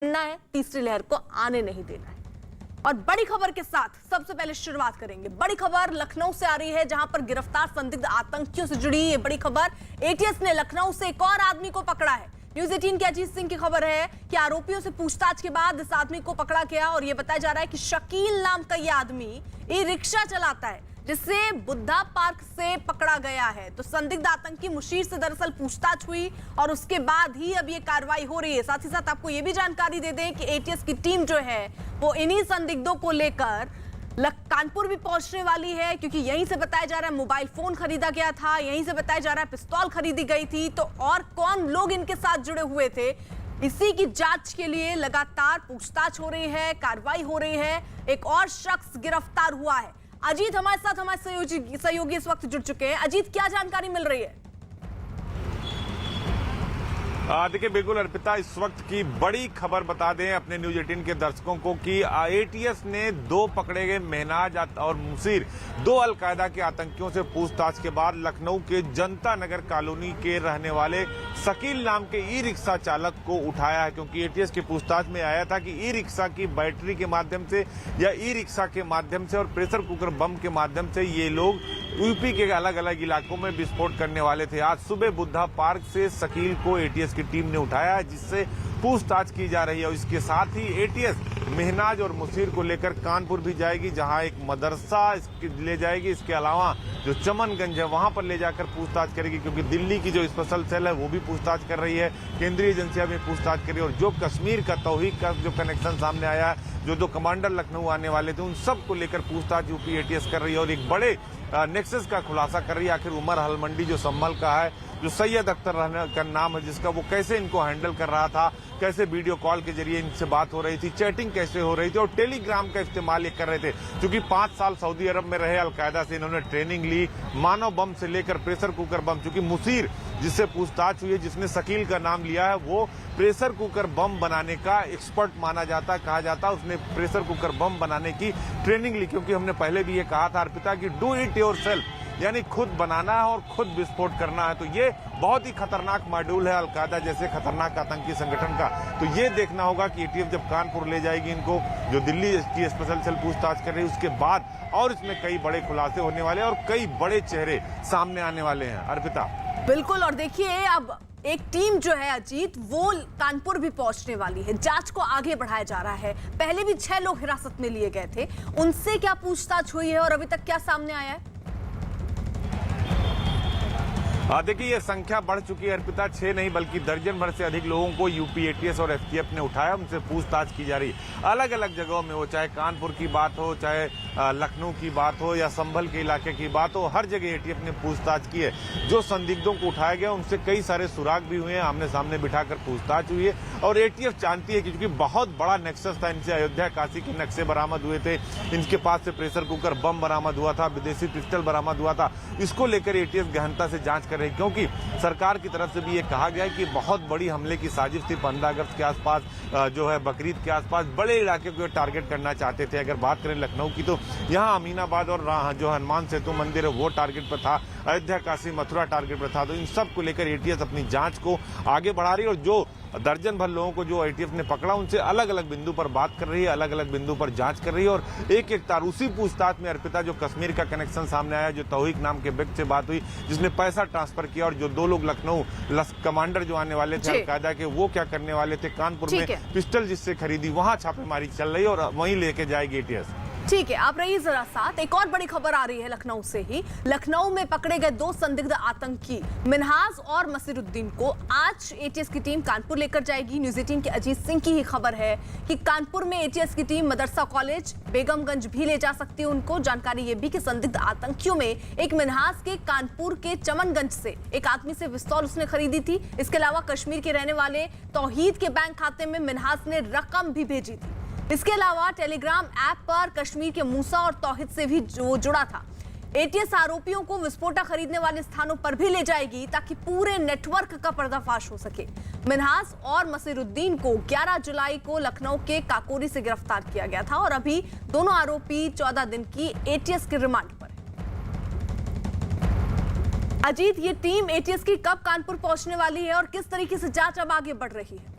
ना है, तीसरी लहर को आने नहीं देना है। और बड़ी खबर के साथ सबसे पहले शुरुआत करेंगे। बड़ी खबर लखनऊ से आ रही है, जहां पर गिरफ्तार संदिग्ध आतंकियों से जुड़ी ये बड़ी खबर। एटीएस ने लखनऊ से एक और आदमी को पकड़ा है। न्यूज़ 18 के अजीत सिंह की खबर है कि आरोपियों से पूछताछ के बाद इस आदमी को पकड़ा गया और यह बताया जा रहा है कि शकील नाम का यह आदमी ई रिक्शा चलाता है, जिसे बुद्धा पार्क से पकड़ा गया है। तो संदिग्ध आतंकी मुशीर से दरअसल पूछताछ हुई और उसके बाद ही अब ये कार्रवाई हो रही है। साथ ही साथ आपको ये भी जानकारी दे दें कि एटीएस की टीम जो है वो इन्हीं संदिग्धों को लेकर कानपुर भी पहुंचने वाली है, क्योंकि यहीं से बताया जा रहा है मोबाइल फोन खरीदा गया था, यहीं से बताया जा रहा है पिस्तौल खरीदी गई थी। तो और कौन लोग इनके साथ जुड़े हुए थे, इसी की जांच के लिए लगातार पूछताछ हो रही है, कार्रवाई हो रही है। एक और शख्स गिरफ्तार हुआ है। अजीत हमारे साथ, हमारे सहयोगी इस वक्त जुड़ चुके हैं। अजीत, क्या जानकारी मिल रही है? देखिए, बिल्कुल अर्पिता, इस वक्त की बड़ी खबर बता दें अपने न्यूज 18 के दर्शकों को कि एटीएस ने दो पकड़े गए महनाज और मुसीर, दो अलकायदा के आतंकियों से पूछताछ के बाद लखनऊ के जनता नगर कॉलोनी के रहने वाले शकील नाम के ई रिक्शा चालक को उठाया है। क्योंकि एटीएस की पूछताछ में आया था कि ई रिक्शा की बैटरी के माध्यम से या ई रिक्शा के माध्यम से और प्रेशर कुकर बम के माध्यम से ये लोग यूपी के अलग अलग इलाकों में विस्फोट करने वाले थे। आज सुबह बुद्धा पार्क से शकील को एटीएस की टीम ने उठाया है, जिससे पूछताछ की जा रही है। और इसके साथ ही एटीएस महनाज और मुसीर को लेकर कानपुर भी जाएगी, जहां एक मदरसा ले जाएगी। इसके अलावा जो चमनगंज है वहां पर ले जाकर पूछताछ करेगी, क्योंकि दिल्ली की जो स्पेशल सेल है वो भी पूछताछ कर रही है, केंद्रीय एजेंसियां भी पूछताछ कर रही है। और जो कश्मीर का तौहीद का जो कनेक्शन सामने आया है, जो दो कमांडर लखनऊ आने वाले थे, उन सब को लेकर पूछताछ यूपी एटीएस कर रही है और एक बड़े नेक्सस का खुलासा कर रही है। आखिर उमर हलमंडी जो संभल का है, जो सैयद अख्तर रहने का नाम है जिसका, वो कैसे इनको हैंडल कर रहा था, कैसे वीडियो कॉल के जरिए इनसे बात हो रही थी, चैटिंग कैसे हो रही थी और टेलीग्राम का इस्तेमाल ये कर रहे थे। क्योंकि 5 साल सऊदी अरब में रहे, अलकायदा से इन्होंने ट्रेनिंग ली, मानव बम से लेकर प्रेशर कुकर बम। चूंकि मुसीर जिससे पूछताछ हुई है, जिसने शकील का नाम लिया है, वो प्रेशर कुकर बम बनाने का एक्सपर्ट माना जाता, कहा जाता। उसने प्रेशर कुकर बम बनाने की ट्रेनिंग ली। क्योंकि हमने पहले भी ये कहा था अर्पिता कि डू इट योरसेल्फ, यानी खुद बनाना है और खुद विस्फोट करना है। तो ये बहुत ही खतरनाक मॉड्यूल है अलकायदा जैसे खतरनाक आतंकी संगठन का। तो ये देखना होगा कि एटीएस जब कानपुर ले जाएगी इनको, जो दिल्ली की स्पेशल सेल पूछताछ कर रही है, उसके बाद और इसमें कई बड़े खुलासे होने वाले हैं और कई बड़े चेहरे सामने आने वाले हैं। अर्पिता, बिल्कुल। और देखिए, अब एक टीम जो है अजीत, वो कानपुर भी पहुंचने वाली है। जांच को आगे बढ़ाया जा रहा है। पहले भी 6 लोग हिरासत में लिए गए थे, उनसे क्या पूछताछ हुई है और अभी तक क्या सामने आया है? देखिए, ये संख्या बढ़ चुकी है अर्पिता। 6 नहीं बल्कि दर्जन भर से अधिक लोगों को यूपी एटीएस और एफटीएफ ने उठाया, उनसे पूछताछ की जा रही है अलग अलग जगहों में। वो चाहे कानपुर की बात हो, चाहे लखनऊ की बात हो या संभल के इलाके की बात हो, हर जगह एटीएफ ने पूछताछ की है। जो संदिग्धों को उठाया गया उनसे कई सारे सुराग भी हुए हैं, आमने सामने बिठाकर पूछताछ हुई है। और एटीएफ जानती है कि क्योंकि बहुत बड़ा नेक्सस था, इनसे अयोध्या काशी के नक्शे बरामद हुए थे, इनके पास से प्रेशर कुकर बम बरामद हुआ था, विदेशी पिस्टल बरामद हुआ था। इसको लेकर एटीएस गहनता से जांच कर रही, क्योंकि सरकार की तरफ से भी ये कहा गया है कि बहुत बड़ी हमले की साजिश थी। 15 अगस्त के आसपास, जो है बकरीद के आसपास बड़े इलाके को टारगेट करना चाहते थे। अगर बात करें लखनऊ की, तो यहाँ अमीनाबाद और जो हनुमान सेतु मंदिर है वो टारगेट पर था, अयोध्या काशी मथुरा टारगेट पर था। तो इन सब को लेकर एटीएस अपनी जांच को आगे बढ़ा रही है और जो दर्जन भर लोगों को जो एटीएस ने पकड़ा उनसे अलग अलग बिंदु पर बात कर रही है, अलग अलग बिंदु पर जांच कर रही है। और एक एक तार उसी पूछताछ में अर्पिता, जो कश्मीर का कनेक्शन सामने आया, जो तौहीद नाम के व्यक्ति से बात हुई जिसने पैसा ट्रांसफर किया, और जो 2 लोग लखनऊ कमांडर जो आने वाले थे अलकायदा के, वो क्या करने वाले थे, कानपुर में पिस्टल जिससे खरीदी, वहां छापेमारी चल रही है और वहीं लेके जाएगी एटीएस। ठीक है, आप रहिए जरा साथ। एक और बड़ी खबर आ रही है लखनऊ से ही। लखनऊ में पकड़े गए 2 संदिग्ध आतंकी मिन्हाज और मसीरुद्दीन को आज एटीएस की टीम कानपुर लेकर जाएगी। न्यूज़ 18 के अजीत सिंह की ही खबर है कि कानपुर में एटीएस की टीम मदरसा कॉलेज, बेगमगंज भी ले जा सकती है उनको। जानकारी ये भी कि संदिग्ध आतंकियों में एक मिन्हाज के कानपुर के चमनगंज से एक आदमी से पिस्तौल उसने खरीदी थी। इसके अलावा कश्मीर के रहने वाले तौहीद के बैंक खाते में मिन्हाज ने रकम भी भेजी थी। इसके अलावा टेलीग्राम ऐप पर कश्मीर के मूसा और तौहीद से भी जुड़ा था। एटीएस आरोपियों को विस्फोटक खरीदने वाले स्थानों पर भी ले जाएगी ताकि पूरे नेटवर्क का पर्दाफाश हो सके। मिन्हाज और मसीरुद्दीन को 11 जुलाई को लखनऊ के काकोरी से गिरफ्तार किया गया था और अभी दोनों आरोपी 14 दिन की एटीएस के रिमांड पर है। अजीत, ये टीम एटीएस की कब कानपुर पहुंचने वाली है और किस तरीके से जांच अब आगे बढ़ रही है?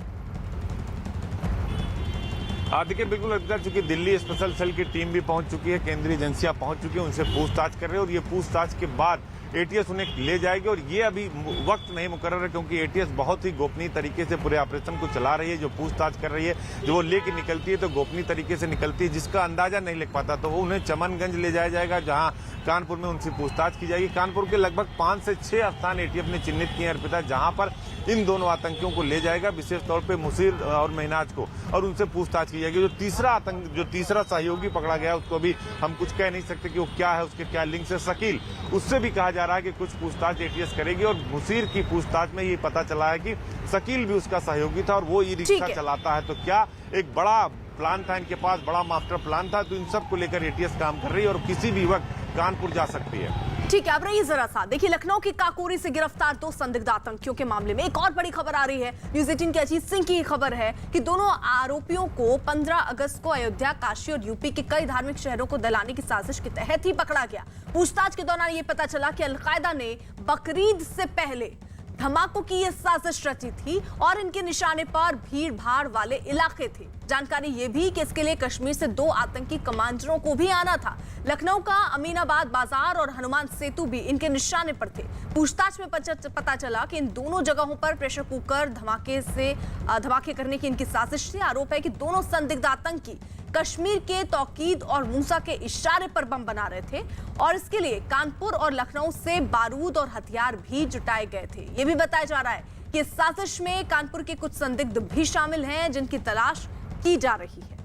देखिए बिल्कुल अर्पिता, चूंकि दिल्ली स्पेशल सेल की टीम भी पहुंच चुकी है, केंद्रीय एजेंसियां पहुंच चुकी हैं, उनसे पूछताछ कर रहे हैं और ये पूछताछ के बाद एटीएस उन्हें ले जाएगी। और ये अभी वक्त नहीं मुकर्रर है क्योंकि एटीएस बहुत ही गोपनीय तरीके से पूरे ऑपरेशन को चला रही है। जो पूछताछ कर रही है, जो वो लेके निकलती है तो गोपनीय तरीके से निकलती है, जिसका अंदाजा नहीं लग पाता। तो वो उन्हें चमनगंज ले जाया जाएगा, जहां कानपुर में उनसे पूछताछ की जाएगी। कानपुर के लगभग 5 से 6 स्थान एटीएस ने चिन्हित किए हैं अर्पिता, जहां पर इन दोनों आतंकियों को ले जाएगा, विशेष तौर पे मुसीर और महनाज को, और उनसे पूछताछ की जाएगी। जो तीसरा सहयोगी पकड़ा गया उसको भी हम कुछ कह नहीं सकते कि वो क्या है, उसके क्या लिंक है। शकील, उससे भी कहा जा रहा है कि कुछ पूछताछ एटीएस करेगी। और मुसीर की पूछताछ में ये पता चला है कि शकील भी उसका सहयोगी था और वो ई रिक्शा चलाता है। तो क्या एक बड़ा प्लान था इनके पास, बड़ा मास्टर प्लान था। तो इन सब को लेकर एटीएस काम कर रही है और किसी भी वक्त कानपुर जा सकती है। ठीक है, अब रही जरा सा देखिए, लखनऊ की काकोरी से गिरफ्तार 2 संदिग्ध आतंकियों के मामले में एक और बड़ी खबर आ रही है। न्यूज़ 18 की अजीत सिंह की खबर है कि दोनों आरोपियों को 15 अगस्त को अयोध्या, काशी और यूपी के कई धार्मिक शहरों को दलाने की साजिश के तहत ही पकड़ा गया। पूछताछ के दौरान यह पता चला कि अलकायदा ने बकरीद से पहले धमाकों की यह साजिश रची थी और इनके निशाने पर भीड़ भाड़ वाले इलाके थे। जानकारी ये भी कि इसके लिए कश्मीर से 2 आतंकी कमांडरों को भी आना था। लखनऊ का अमीनाबाद बाजार और हनुमान सेतु भी इनके निशाने पर थे। पूछताछ में पता चला कि इन दोनों जगहों पर प्रेशर कुकर धमाके करने की इनकी साजिश थी। आरोप है कि दोनों संदिग्ध आतंकी कश्मीर के तौकीद और मूसा के इशारे पर बम बना रहे थे और इसके लिए कानपुर और लखनऊ से बारूद और हथियार भी जुटाए गए थे। यह भी बताया जा रहा है कि इस साजिश में कानपुर के कुछ संदिग्ध भी शामिल हैं, जिनकी तलाश की जा रही है।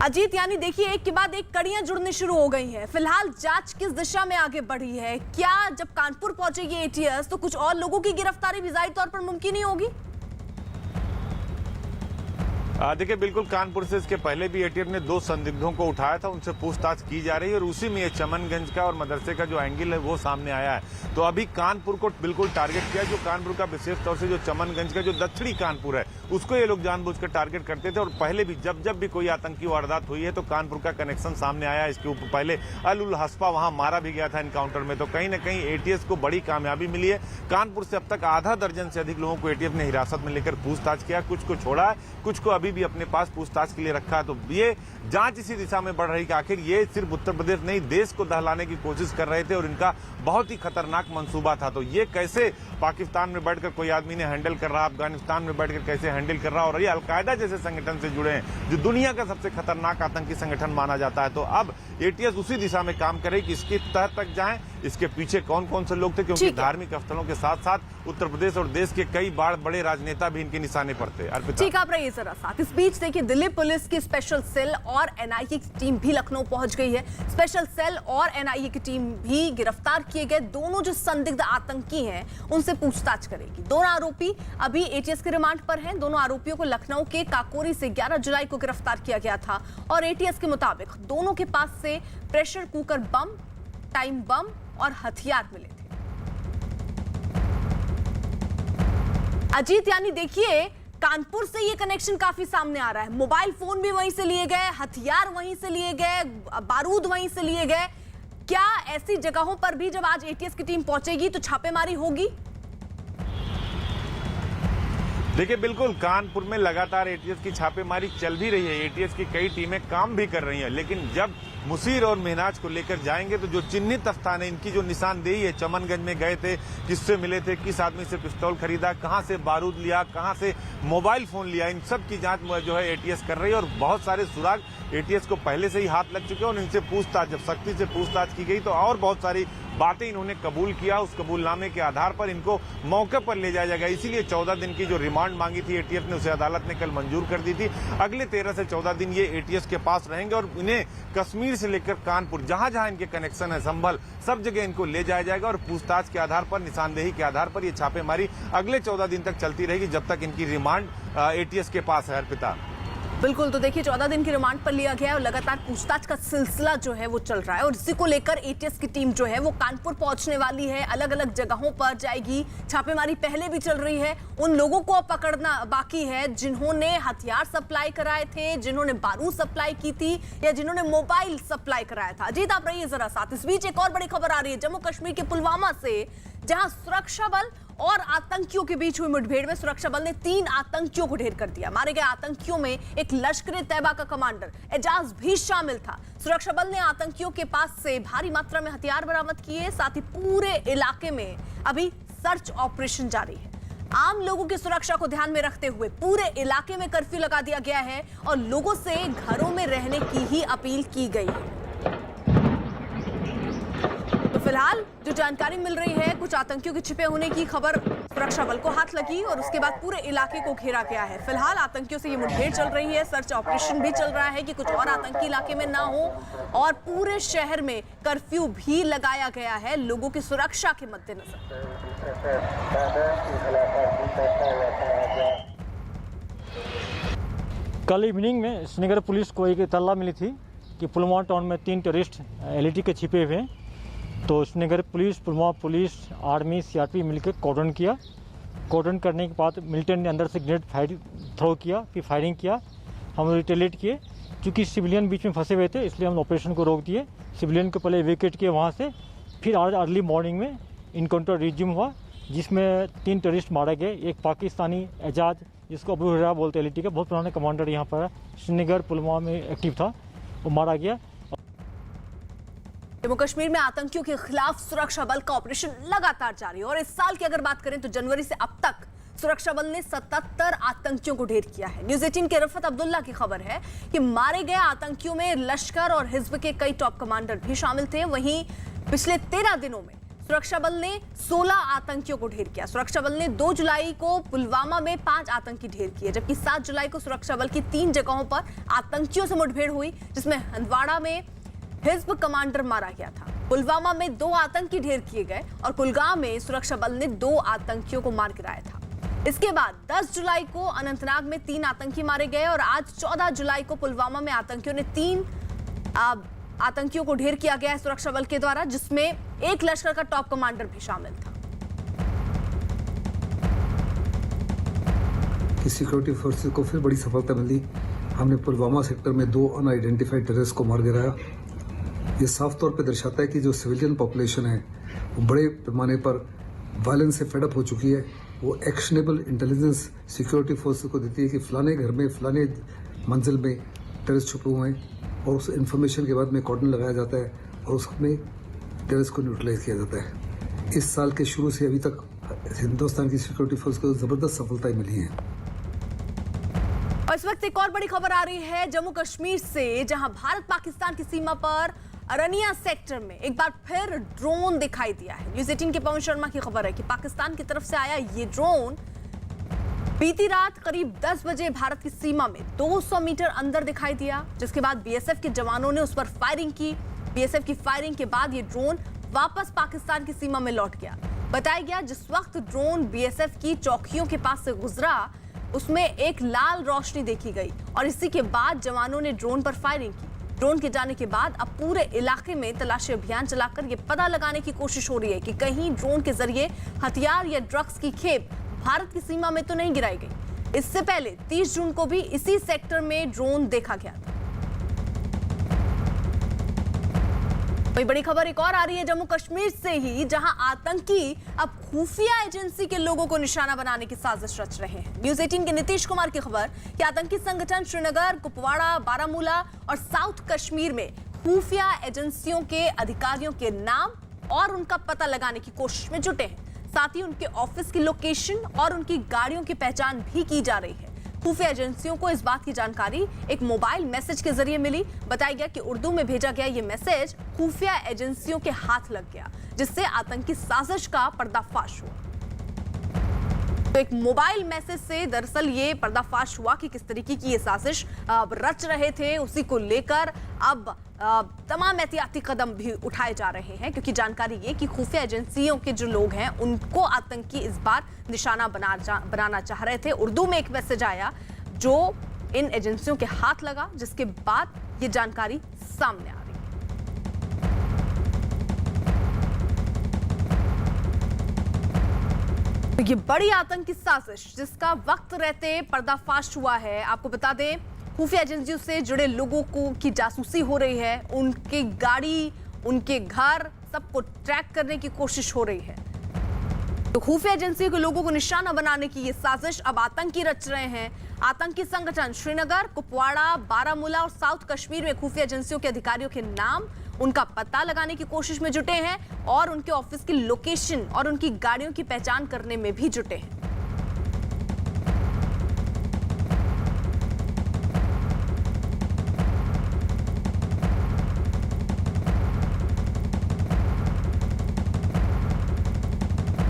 अजीत, यानी देखिए एक के बाद एक कड़ियां जुड़नी शुरू हो गई हैं। फिलहाल जांच किस दिशा में आगे बढ़ी है? क्या जब कानपुर पहुंचेगी एटीएस तो कुछ और लोगों की गिरफ्तारी भी जाहिर तौर पर मुमकिन ही होगी? देखिए बिल्कुल, कानपुर से इसके पहले भी एटीएस ने 2 संदिग्धों को उठाया था, उनसे पूछताछ की जा रही है और उसी में ये चमनगंज का और मदरसे का जो एंगल है वो सामने आया है। तो अभी कानपुर को बिल्कुल टारगेट किया। जो कानपुर का विशेष तौर से जो चमनगंज का जो दक्षिणी कानपुर है उसको ये लोग जानबूझकर टारगेट करते थे। और पहले भी जब भी कोई आतंकी वारदात हुई है तो कानपुर का कनेक्शन सामने आया। इसके ऊपर पहले अल उल हस्पा वहां मारा भी गया था एनकाउंटर में। तो कहीं ना कहीं एटीएस को बड़ी कामयाबी मिली है। कानपुर से अब तक आधा दर्जन से अधिक लोगों को एटीएस ने हिरासत में लेकर पूछताछ किया। कुछ को छोड़ा है, कुछ को अभी भी अपने पास पूछताछ के लिए रखा है। तो ये जांच इसी दिशा में बढ़ रही कि आखिर ये सिर्फ उत्तर प्रदेश नहीं, देश को दहलाने की कोशिश कर रहे थे और इनका बहुत ही खतरनाक मंसूबा था। तो ये कैसे पाकिस्तान में बैठकर कोई आदमी ने हैंडल कर रहा, अफगानिस्तान में बैठकर कैसे हैंडल कर रहा, और ये अलकायदा जैसे संगठन से जुड़े हैं जो दुनिया का सबसे खतरनाक आतंकी संगठन माना जाता है। तो अब एटीएस उसी दिशा में काम करे कि इसकी तह तक जाएं, इसके पीछे कौन कौन से लोग थे, क्योंकि धार्मिक स्थलों के साथ साथ उत्तर प्रदेश और देश के कई बड़े राजनेता भी इनके निशाने पर थे। ठीक, आप रहिए जरा साथ। इस बीच देखिए, दिल्ली पुलिस की स्पेशल सेल और एनआईए की टीम भी लखनऊ पहुंच गई है। स्पेशल सेल और एनआईए की टीम भी गिरफ्तार किए गए दोनों जो संदिग्ध आतंकी हैं उनसे पूछताछ करेगी। दोनों आरोपी अभी एटीएस के रिमांड पर हैं। दोनों आरोपियों को लखनऊ के काकोरी से 11 जुलाई को गिरफ्तार किया गया था और एटीएस के मुताबिक दोनों के पास से pressure cooker bomb, time bomb और हथियार मिले थे। अजीत, यानी देखिए कानपुर से ये कनेक्शन काफी सामने आ रहा है। मोबाइल फोन भी वहीं से लिए गए, हथियार वहीं से लिए गए, बारूद वहीं से लिए गए। क्या ऐसी जगहों पर भी जब आज एटीएस की टीम पहुंचेगी तो छापेमारी होगी? देखिए बिल्कुल, कानपुर में लगातार एटीएस की छापेमारी चल भी रही है। एटीएस की कई टीमें काम भी कर रही हैं, लेकिन जब मुसीर और महनाज को लेकर जाएंगे तो जो चिन्हित स्थान है, इनकी जो निशानदेही है, चमनगंज में गए थे, किससे मिले थे, किस आदमी से पिस्तौल खरीदा, कहां से बारूद लिया, कहां से मोबाइल फोन लिया, इन सब की जांच जो है एटीएस कर रही है। और बहुत सारे सुराग एटीएस को पहले से ही हाथ लग चुके हैं और इनसे पूछताछ, जब सख्ती से पूछताछ की गई तो और बहुत सारी बातें इन्होंने कबूल किया। उस कबूलनामे के आधार पर इनको मौके पर ले जाया जाएगा। इसीलिए 14 दिन की जो रिमांड मांगी थी एटीएस ने, उसे अदालत ने कल मंजूर कर दी थी। अगले 13 से 14 दिन ये एटीएस के पास रहेंगे और इन्हें कश्मीर से लेकर कानपुर, जहां जहां इनके कनेक्शन है, संभल, सब जगह इनको ले जाया जाएगा और पूछताछ के आधार पर, निशानदेही के आधार पर ये छापेमारी अगले 14 दिन तक चलती रहेगी, जब तक इनकी रिमांड एटीएस के पास है। अर्पिता, बिल्कुल, तो देखिए 14 दिन की रिमांड पर लिया गया है और लगातार पूछताछ का सिलसिला जो है वो चल रहा है और इसी को लेकर एटीएस की टीम जो है वो कानपुर पहुंचने वाली है, अलग अलग जगहों पर जाएगी। छापेमारी पहले भी चल रही है। उन लोगों को पकड़ना बाकी है जिन्होंने हथियार सप्लाई कराए थे, जिन्होंने बारूद सप्लाई की थी या जिन्होंने मोबाइल सप्लाई कराया था। अजीत, आप रहिए जरा साथ। इस बीच एक और बड़ी खबर आ रही है जम्मू कश्मीर के पुलवामा से, जहां सुरक्षा बल और आतंकियों के बीच हुई मुठभेड़ में सुरक्षा बल ने 3 आतंकियों को ढेर कर दिया। मारे गए आतंकियों में एक लश्कर तैयबा का कमांडर एजाज भी शामिल था। सुरक्षा बल ने आतंकियों के पास से भारी मात्रा में हथियार बरामद किए। साथ ही पूरे इलाके में अभी सर्च ऑपरेशन जारी है। आम लोगों की सुरक्षा को ध्यान में रखते हुए पूरे इलाके में कर्फ्यू लगा दिया गया है और लोगों से घरों में रहने की ही अपील की गई है। तो फिलहाल जो जानकारी मिल रही है, कुछ आतंकियों के छिपे होने की खबर सुरक्षा बल को हाथ लगी और उसके बाद पूरे इलाके को घेरा गया है। फिलहाल आतंकियों से ये मुठभेड़ चल रही है, सर्च ऑपरेशन भी चल रहा है कि कुछ और आतंकी इलाके में ना हो और पूरे शहर में कर्फ्यू भी लगाया गया है लोगों की सुरक्षा के मद्देनजर। कल इवनिंग में श्रीनगर पुलिस को एक इत्तला मिली थी कि पुलवामा टाउन में 3 टेररिस्ट एलईटी के छिपे हुए हैं। तो Srinagar police, Pulwama police, army, CRP मिलकर कॉर्डन किया। कॉर्डन करने के बाद मिलिटेंट ने अंदर से ग्रेनेड थ्रो किया, फिर फायरिंग किया। हम रिटेलिएट किए। चूँकि सिविलियन बीच में फंसे हुए थे इसलिए हम ऑपरेशन को रोक दिए। सिविलियन को पहले इवैक्यूएट किए वहाँ से। फिर आज अर्ली मॉर्निंग में इनकाउंटर रिज्यूम हुआ जिसमें 3 टेररिस्ट मारे गए। एक पाकिस्तानी एजाज, जिसको अबू हुरैरा बोलते हैं, एलईटी का बहुत पुराना कमांडर यहाँ पर श्रीनगर पुलवामा में एक्टिव था, वो मारा गया। जम्मू कश्मीर में आतंकियों के खिलाफ सुरक्षा बल का ऑपरेशन लगातार जारी है और इस साल की अगर बात करें तो जनवरी से अब तक सुरक्षा बल ने 77 आतंकियों को ढेर किया है। न्यूज़ 18 के रफत अब्दुल्ला की खबर है कि मारे गए आतंकियों में लश्कर और हिजब के कई टॉप कमांडर भी शामिल थे। वहीं पिछले 13 दिनों में सुरक्षा बल ने 16 आतंकियों को ढेर किया। सुरक्षा बल ने 2 जुलाई को पुलवामा में 5 आतंकी ढेर किए, जबकि 7 जुलाई को सुरक्षा बल की 3 जगहों पर आतंकियों से मुठभेड़ हुई, जिसमें हंदवाड़ा में हिजब कमांडर मारा गया था। पुलवामा में 2 आतंकी ढेर किए गए और कुलगाम में सुरक्षा बल ने 2 आतंकियों को मार गिराया था। इसके बाद 10 जुलाई को अनंतनाग में 3 आतंकी मारे गए और आज 14 जुलाई को पुलवामा में आतंकियों ने 3 आतंकियों को ढेर किया गया है सुरक्षा बल के द्वारा, जिसमें एक लश्कर का टॉप कमांडर भी शामिल था। सिक्योरिटी फोर्सेस को फिर बड़ी सफलता मिली। हमने पुलवामा सेक्टर में 2 अनआइडेंटिफाइड टेररिस्ट को मार गिराया। ये साफ तौर पे दर्शाता है कि जो सिविलियन पॉपुलेशन है वो बड़े पैमाने पर वायलेंस से फेडअप हो चुकी है। वो एक्शनेबल इंटेलिजेंस सिक्योरिटी फोर्सेस को देती है कि फलाने घर में, फलाने मंजिल में टेररिस्ट छुपे हुए हैं और उस इंफॉर्मेशन के बाद में कॉर्डन लगाया जाता है और उसमें टेररिस्ट को न्यूट्रलाइज किया जाता है। इस साल के शुरू से अभी तक हिंदुस्तान की सिक्योरिटी फोर्स को जबरदस्त सफलताएं मिली हैं। और इस वक्त एक और बड़ी खबर आ रही है जम्मू कश्मीर से, जहां भारत पाकिस्तान की सीमा पर अरनिया सेक्टर में एक बार फिर ड्रोन दिखाई दिया है। न्यूज़ 18 के पवन शर्मा की खबर है कि पाकिस्तान की तरफ से आया ये ड्रोन बीती रात करीब 10 बजे भारत की सीमा में 200 मीटर अंदर दिखाई दिया, जिसके बाद बीएसएफ के जवानों ने उस पर फायरिंग की। बीएसएफ की फायरिंग के बाद ये ड्रोन वापस पाकिस्तान की सीमा में लौट गया। बताया गया जिस वक्त ड्रोन बीएसएफ की चौकियों के पास से गुजरा उसमें एक लाल रोशनी देखी गई और इसी के बाद जवानों ने ड्रोन पर फायरिंग की। ड्रोन के जाने के बाद अब पूरे इलाके में तलाशी अभियान चलाकर यह पता लगाने की कोशिश हो रही है कि कहीं ड्रोन के जरिए हथियार या ड्रग्स की खेप भारत की सीमा में तो नहीं गिराई गई। इससे पहले 30 जून को भी इसी सेक्टर में ड्रोन देखा गया था। वही बड़ी खबर एक और आ रही है जम्मू कश्मीर से ही, जहां आतंकी अब खुफिया एजेंसी के लोगों को निशाना बनाने की साजिश रच रहे हैं। न्यूज़ 18 के नीतीश कुमार की खबर कि आतंकी संगठन श्रीनगर, कुपवाड़ा, बारामूला और साउथ कश्मीर में खुफिया एजेंसियों के अधिकारियों के नाम और उनका पता लगाने की कोशिश में जुटे हैं। साथ ही उनके ऑफिस की लोकेशन और उनकी गाड़ियों की पहचान भी की जा रही है। खुफिया एजेंसियों को इस बात की जानकारी एक मोबाइल मैसेज के जरिए मिली। बताया गया कि उर्दू में भेजा गया ये मैसेज खुफिया एजेंसियों के हाथ लग गया, जिससे आतंकी साजिश का पर्दाफाश हुआ। तो एक मोबाइल मैसेज से दरअसल ये पर्दाफाश हुआ कि किस तरीके की ये साजिश रच रहे थे। उसी को लेकर अब तमाम एहतियाती कदम भी उठाए जा रहे हैं, क्योंकि जानकारी ये कि खुफिया एजेंसियों के जो लोग हैं उनको आतंकी इस बार निशाना बनाना चाह रहे थे। उर्दू में एक मैसेज आया जो इन एजेंसियों के हाथ लगा, जिसके बाद ये जानकारी सामने आ रही। तो ये बड़ी आतंकी साजिश जिसका वक्त रहते पर्दाफाश हुआ है। आपको बता दें खुफिया एजेंसियों से जुड़े लोगों की जासूसी हो रही है, उनकी गाड़ी, उनके घर, सबको ट्रैक करने की कोशिश हो रही है। तो खुफिया एजेंसियों के लोगों को निशाना बनाने की ये साजिश अब आतंकी रच रहे हैं। आतंकी संगठन श्रीनगर, कुपवाड़ा, बारामूला और साउथ कश्मीर में खुफिया एजेंसियों के अधिकारियों के नाम, उनका पता लगाने की कोशिश में जुटे हैं और उनके ऑफिस की लोकेशन और उनकी गाड़ियों की पहचान करने में भी जुटे हैं।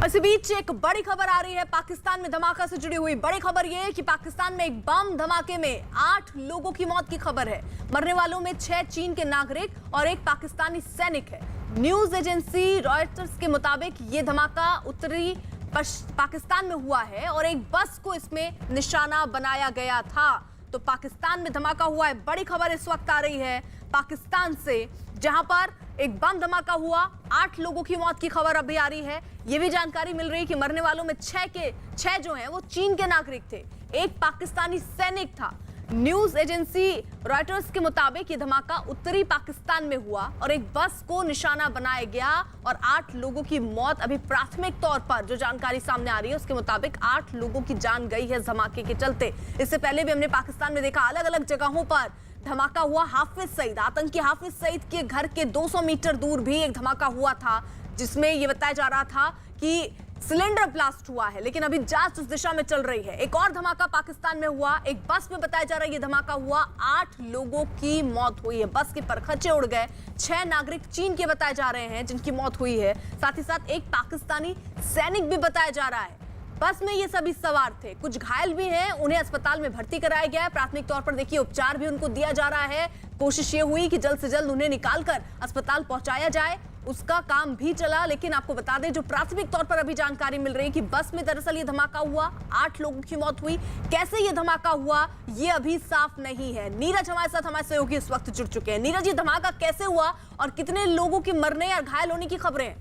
इसी बीच एक बड़ी खबर आ रही है पाकिस्तान में धमाका से जुड़ी हुई। बड़ी खबर यह है कि पाकिस्तान में एक बम धमाके में 8 लोगों की मौत की खबर है। मरने वालों में 6 चीन के नागरिक और एक पाकिस्तानी सैनिक है। न्यूज एजेंसी रॉयटर्स के मुताबिक यह धमाका उत्तरी पाकिस्तान में हुआ है और एक बस को इसमें निशाना बनाया गया था। तो पाकिस्तान में धमाका हुआ है। बड़ी खबर इस वक्त आ रही है पाकिस्तान से, जहां पर एक बम धमाका हुआ, 8 लोगों की मौत की खबर अभी आ रही है। यह भी जानकारी मिल रही है कि मरने वालों में 6 जो हैं वो चीन के नागरिक थे, एक पाकिस्तानी सैनिक था। न्यूज एजेंसी रॉयटर्स के मुताबिक यह धमाका उत्तरी पाकिस्तान में हुआ और एक बस को निशाना बनाया गया और 8 लोगों की मौत। अभी प्राथमिक तौर पर जो जानकारी सामने आ रही है उसके मुताबिक 8 लोगों की जान गई है धमाके के चलते। इससे पहले भी हमने पाकिस्तान में देखा अलग अलग जगहों पर धमाका हुआ। हाफिज सईद, आतंकी हाफिज सईद के घर के 200 मीटर दूर भी एक धमाका हुआ था, जिसमें यह बताया जा रहा था कि सिलेंडर ब्लास्ट हुआ है, लेकिन अभी जांच उस दिशा में चल रही है। एक और धमाका पाकिस्तान में हुआ, एक बस में बताया जा रहा है ये धमाका हुआ, 8 लोगों की मौत हुई है। बस के परखच्चे उड़ गए। 6 नागरिक चीन के बताए जा रहे हैं जिनकी मौत हुई है। साथ ही साथ एक पाकिस्तानी सैनिक भी बताया जा रहा है। बस में ये सभी सवार थे, कुछ घायल भी हैं, उन्हें अस्पताल में भर्ती कराया गया है। प्राथमिक तौर पर देखिए उपचार भी उनको दिया जा रहा है। कोशिश ये हुई कि जल्द से जल्द उन्हें निकालकर अस्पताल पहुंचाया जाए, उसका काम भी चला। लेकिन आपको बता दें जो प्राथमिक तौर पर अभी जानकारी मिल रही है कि बस में दरअसल ये धमाका हुआ, 8 लोगों की मौत हुई। कैसे ये धमाका हुआ ये अभी साफ नहीं है। नीरज हमारे साथ, हमारे सहयोगी इस वक्त जुड़ चुके हैं। नीरज, ये धमाका कैसे हुआ और कितने लोगों की मरने या घायल होने की खबरें हैं?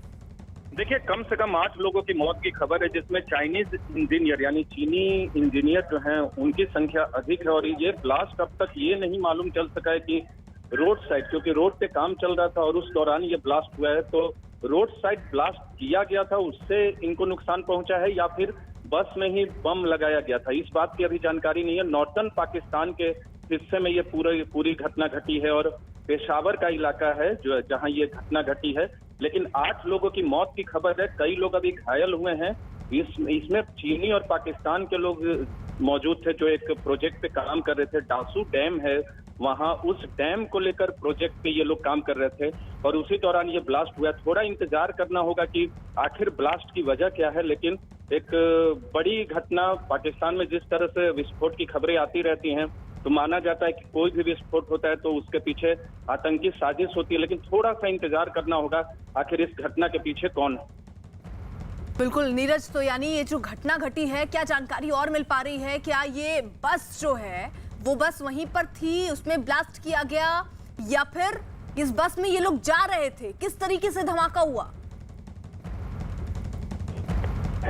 देखिए, कम से कम 8 लोगों की मौत की खबर है, जिसमें चाइनीज इंजीनियर यानी चीनी इंजीनियर जो हैं उनकी संख्या अधिक है। और ये ब्लास्ट अब तक ये नहीं मालूम चल सका है कि रोड साइड, क्योंकि रोड पे काम चल रहा था और उस दौरान ये ब्लास्ट हुआ है, तो रोड साइड ब्लास्ट किया गया था उससे इनको नुकसान पहुंचा है या फिर बस में ही बम लगाया गया था, इस बात की अभी जानकारी नहीं है। नॉर्थर्न पाकिस्तान के हिस्से में ये पूरी घटना घटी है और पेशावर का इलाका है जो जहां ये घटना घटी है। लेकिन 8 लोगों की मौत की खबर है, कई लोग अभी घायल हुए हैं। इसमें चीनी और पाकिस्तान के लोग मौजूद थे जो एक प्रोजेक्ट पे काम कर रहे थे। डासू डैम है वहां, उस डैम को लेकर प्रोजेक्ट पे ये लोग काम कर रहे थे और उसी दौरान ये ब्लास्ट हुआ। थोड़ा इंतजार करना होगा कि आखिर ब्लास्ट की वजह क्या है। लेकिन एक बड़ी घटना पाकिस्तान में, जिस तरह से विस्फोट की खबरें आती रहती हैं तो माना जाता है कि कोई भी विस्फोट होता है तो उसके पीछे आतंकी साजिश होती है। लेकिन थोड़ा सा इंतजार करना होगा आखिर इस घटना के पीछे कौन है। बिल्कुल नीरज, तो यानी ये जो घटना घटी है, क्या जानकारी और मिल पा रही है? क्या ये बस जो है वो बस वहीं पर थी, उसमें ब्लास्ट किया गया, या फिर इस बस में ये लोग जा रहे थे? किस तरीके से धमाका हुआ?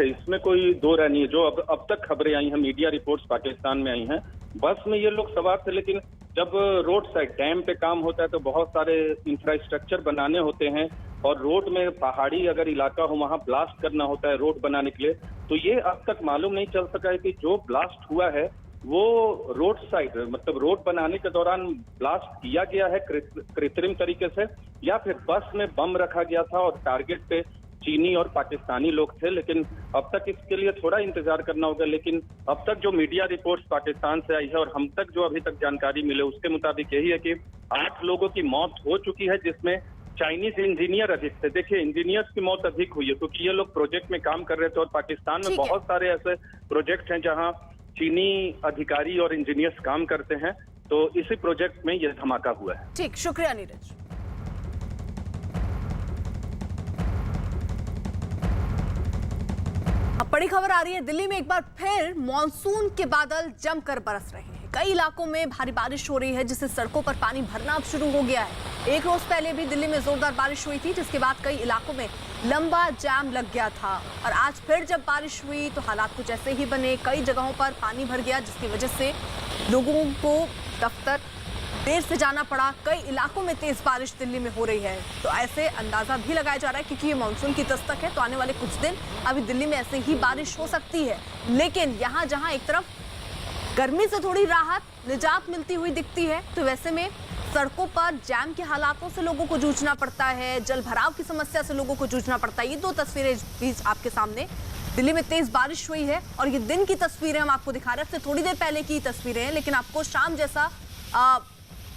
इसमें कोई दो राय नहीं है। जो अब तक खबरें आई हैं, मीडिया रिपोर्ट्स पाकिस्तान में आई हैं, बस में ये लोग सवार थे। लेकिन जब रोड साइड डैम पे काम होता है तो बहुत सारे इंफ्रास्ट्रक्चर बनाने होते हैं और रोड में पहाड़ी अगर इलाका हो वहां ब्लास्ट करना होता है रोड बनाने के लिए। तो ये अब तक मालूम नहीं चल सका है कि जो ब्लास्ट हुआ है वो रोड साइड, मतलब रोड बनाने के दौरान ब्लास्ट किया गया है कृत्रिम तरीके से, या फिर बस में बम रखा गया था और टारगेट पे चीनी और पाकिस्तानी लोग थे। लेकिन अब तक इसके लिए थोड़ा इंतजार करना होगा। लेकिन अब तक जो मीडिया रिपोर्ट्स पाकिस्तान से आई है और हम तक जो अभी तक जानकारी मिले उसके मुताबिक यही है कि 8 लोगों की मौत हो चुकी है, जिसमें चाइनीज इंजीनियर अधिक थे। देखिए, इंजीनियर्स की मौत अधिक हुई है क्योंकि ये लोग प्रोजेक्ट में काम कर रहे थे और पाकिस्तान में बहुत सारे ऐसे प्रोजेक्ट हैं जहाँ चीनी अधिकारी और इंजीनियर्स काम करते हैं। तो इसी प्रोजेक्ट में यह धमाका हुआ है। ठीक, शुक्रिया नीरज। अब बड़ी खबर आ रही है, दिल्ली में एक बार फिर मॉनसून के बादल जमकर बरस रहे हैं। कई इलाकों में भारी बारिश हो रही है जिससे सड़कों पर पानी भरना अब शुरू हो गया है। एक रोज पहले भी दिल्ली में जोरदार बारिश हुई थी, जिसके बाद कई इलाकों में लंबा जाम लग गया था और आज फिर जब बारिश हुई तो हालात कुछ ऐसे ही बने। कई जगहों पर पानी भर गया जिसकी वजह से लोगों को दफ्तर, देर से जाना पड़ा। कई इलाकों में तेज बारिश दिल्ली में हो रही है, तो ऐसे अंदाजा भी लगाया जा रहा है क्योंकि ये मानसून की दस्तक है, तो आने वाले कुछ दिन अभी दिल्ली में ऐसे ही बारिश हो सकती है। लेकिन यहाँ जहाँ एक तरफ गर्मी से थोड़ी राहत निजात मिलती हुई दिखती है, तो वैसे में सड़कों पर जैम के हालातों से लोगों को जूझना पड़ता है, जल भराव की समस्या से लोगों को जूझना पड़ता है। ये दो तस्वीरें भी आपके सामने, दिल्ली में तेज बारिश हुई है और ये दिन की तस्वीरें हम आपको दिखा रहे हैं, थोड़ी देर पहले की तस्वीरें हैं, लेकिन आपको शाम जैसा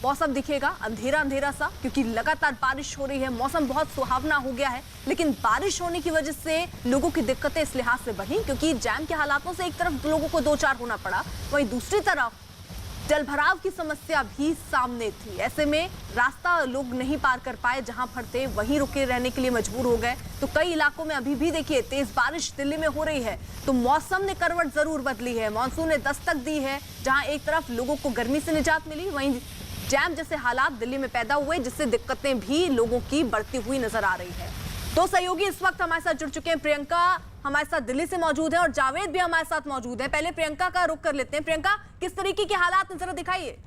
मौसम दिखेगा, अंधेरा अंधेरा सा, क्योंकि लगातार बारिश हो रही है। मौसम बहुत सुहावना हो गया है, लेकिन बारिश होने की वजह से लोगों की दिक्कतें इस लिहाज से बढ़ी क्योंकि जैम के हालातों से एक तरफ लोगों को दो चार होना पड़ा, वहीं दूसरी तरफ जल भराव की समस्या भी सामने थी। ऐसे में रास्ता लोग नहीं पार कर पाए, जहां पर थे वहीं रुके रहने के लिए मजबूर हो गए। तो कई इलाकों में अभी भी देखिए तेज बारिश दिल्ली में हो रही है, तो मौसम ने करवट जरूर बदली है, मानसून ने दस्तक दी है। जहां एक तरफ लोगों को गर्मी से निजात मिली, वहीं जैम जैसे हालात दिल्ली में पैदा हुए, जिससे दिक्कतें भी लोगों की बढ़ती हुई नजर आ रही है। दो सहयोगी इस वक्त हमारे साथ जुड़ चुके हैं। प्रियंका हमारे साथ दिल्ली से मौजूद है और जावेद भी हमारे साथ मौजूद है। पहले प्रियंका का रुख कर लेते हैं। प्रियंका, किस तरीके के हालात नजर दिखाइए?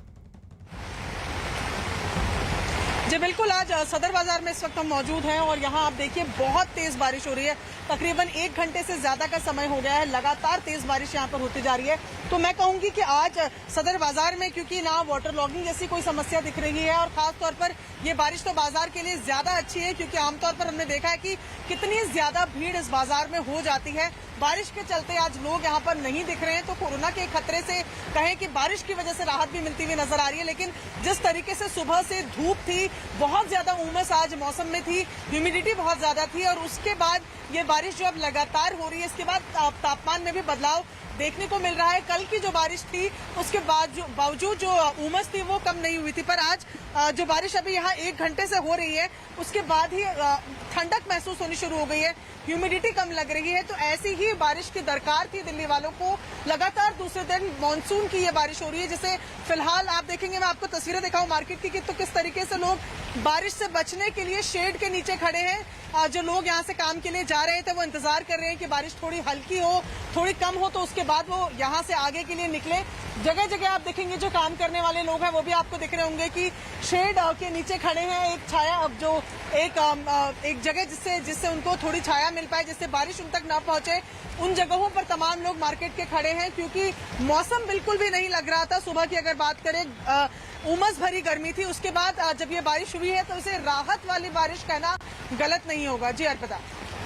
जी बिल्कुल, आज सदर बाजार में इस वक्त हम मौजूद हैं और यहाँ आप देखिए बहुत तेज बारिश हो रही है। तकरीबन 1 घंटे से ज्यादा का समय हो गया है, लगातार तेज बारिश यहाँ पर होती जा रही है। तो मैं कहूंगी कि आज सदर बाजार में क्योंकि ना वाटर लॉगिंग जैसी कोई समस्या दिख रही है और खास तौर पर ये बारिश तो बाजार के लिए ज्यादा अच्छी है क्योंकि आमतौर पर हमने देखा है कि कितनी ज्यादा भीड़ इस बाजार में हो जाती है। बारिश के चलते आज लोग यहाँ पर नहीं दिख रहे हैं, तो कोरोना के खतरे से कहें कि बारिश की वजह से राहत भी मिलती हुई नजर आ रही है। लेकिन जिस तरीके से सुबह से धूप थी, बहुत ज्यादा उमस आज मौसम में थी, ह्यूमिडिटी बहुत ज्यादा थी और उसके बाद ये बारिश जो अब लगातार हो रही है, इसके बाद तापमान में भी बदलाव देखने को मिल रहा है। कल की जो बारिश थी उसके बावजूद जो उमस थी वो कम नहीं हुई थी, पर आज जो बारिश अभी यहाँ 1 घंटे से हो रही है उसके बाद ही ठंडक महसूस होनी शुरू हो गई है, ह्यूमिडिटी कम लग रही है। तो ऐसी ही बारिश की दरकार थी दिल्ली वालों को। लगातार दूसरे दिन मानसून की ये बारिश हो रही है, जिसे फिलहाल आप देखेंगे, मैं आपको तस्वीरें दिखाऊं मार्केट की, तो किस तरीके से लोग बारिश से बचने के लिए शेड के नीचे खड़े हैं। जो लोग यहाँ से काम के लिए जा रहे थे वो इंतजार कर रहे हैं कि बारिश थोड़ी हल्की हो, थोड़ी कम हो, तो उसके बाद वो यहाँ से आगे के लिए निकले। जगह जगह आप देखेंगे जो काम करने वाले लोग हैं वो भी आपको दिख रहे होंगे कि शेड के नीचे खड़े हैं, एक छाया, अब जो एक जगह जिससे उनको थोड़ी छाया मिल पाए, जिससे बारिश उन तक न पहुंचे, उन जगहों पर तमाम लोग मार्केट के खड़े हैं क्योंकि मौसम बिल्कुल भी नहीं लग रहा था। सुबह की अगर बात करें, उमस भरी गर्मी थी, उसके बाद जब ये बारिश हुई है तो इसे राहत वाली बारिश कहना गलत नहीं होगा। जी अर्पिता।